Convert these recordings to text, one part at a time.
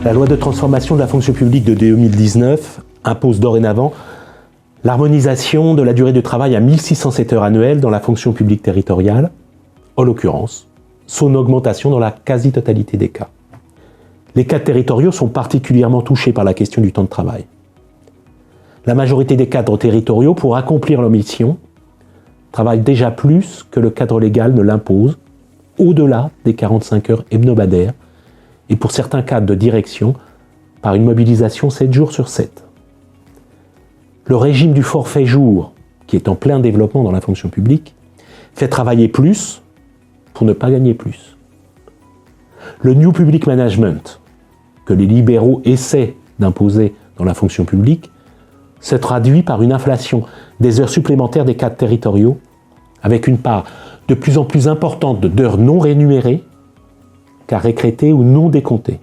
La loi de transformation de la fonction publique de 2019 impose dorénavant l'harmonisation de la durée de travail à 1607 heures annuelles dans la fonction publique territoriale, en l'occurrence, son augmentation dans la quasi-totalité des cas. Les cadres territoriaux sont particulièrement touchés par la question du temps de travail. La majorité des cadres territoriaux, pour accomplir leur mission, travaillent déjà plus que le cadre légal ne l'impose, au-delà des 45 heures hebdomadaires, et pour certains cadres de direction, par une mobilisation 7 jours sur 7. Le régime du forfait jour, qui est en plein développement dans la fonction publique, fait travailler plus pour ne pas gagner plus. Le New Public Management, que les libéraux essaient d'imposer dans la fonction publique, se traduit par une inflation des heures supplémentaires des cadres territoriaux, avec une part de plus en plus importante d'heures non rémunérées, car écrêtées ou non décomptées.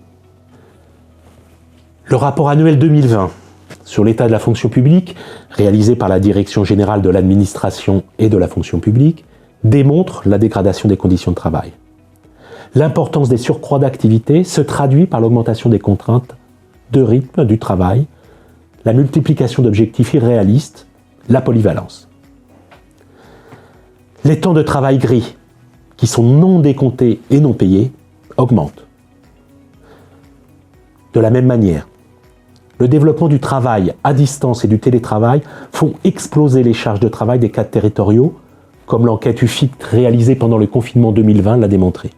Le rapport annuel 2020 sur l'état de la fonction publique, réalisé par la Direction générale de l'administration et de la fonction publique, démontre la dégradation des conditions de travail. L'importance des surcroîts d'activité se traduit par l'augmentation des contraintes de rythme du travail, la multiplication d'objectifs irréalistes, la polyvalence. Les temps de travail gris, qui sont non décomptés et non payés, augmentent. De la même manière, le développement du travail à distance et du télétravail font exploser les charges de travail des cadres territoriaux, comme l'enquête UFIT réalisée pendant le confinement 2020 l'a démontré.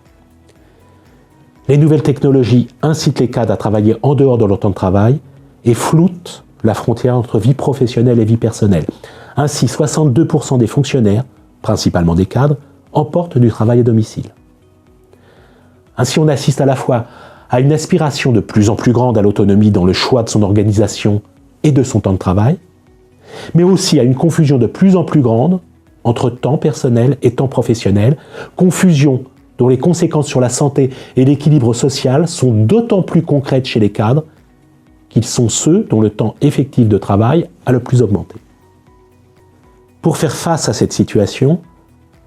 Les nouvelles technologies incitent les cadres à travailler en dehors de leur temps de travail et floutent la frontière entre vie professionnelle et vie personnelle. Ainsi, 62% des fonctionnaires, principalement des cadres, emportent du travail à domicile. Ainsi, on assiste à la fois à une aspiration de plus en plus grande à l'autonomie dans le choix de son organisation et de son temps de travail, mais aussi à une confusion de plus en plus grande entre temps personnel et temps professionnel, confusion dont les conséquences sur la santé et l'équilibre social sont d'autant plus concrètes chez les cadres qu'ils sont ceux dont le temps effectif de travail a le plus augmenté. Pour faire face à cette situation,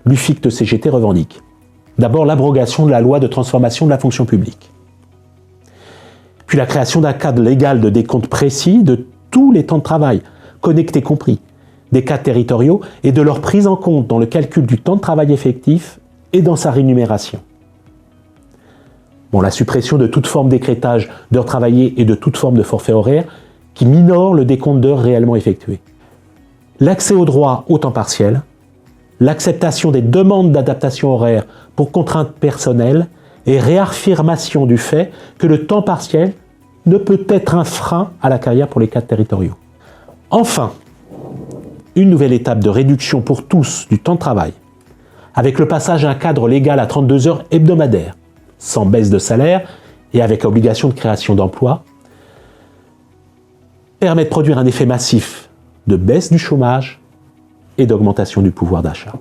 l'UFICT-CGT revendique d'abord l'abrogation de la loi de transformation de la fonction publique, puis la création d'un cadre légal de décompte précis de tous les temps de travail, connectés compris, des cadres territoriaux et de leur prise en compte dans le calcul du temps de travail effectif et dans sa rémunération. La suppression de toute forme d'écrêtage d'heures travaillées et de toute forme de forfait horaire qui minore le décompte d'heures réellement effectuées. L'accès au droit au temps partiel, l'acceptation des demandes d'adaptation horaire pour contraintes personnelles et réaffirmation du fait que le temps partiel ne peut être un frein à la carrière pour les cadres territoriaux. Enfin, une nouvelle étape de réduction pour tous du temps de travail, avec le passage à un cadre légal à 32 heures hebdomadaires, sans baisse de salaire et avec obligation de création d'emplois, permet de produire un effet massif de baisse du chômage et d'augmentation du pouvoir d'achat.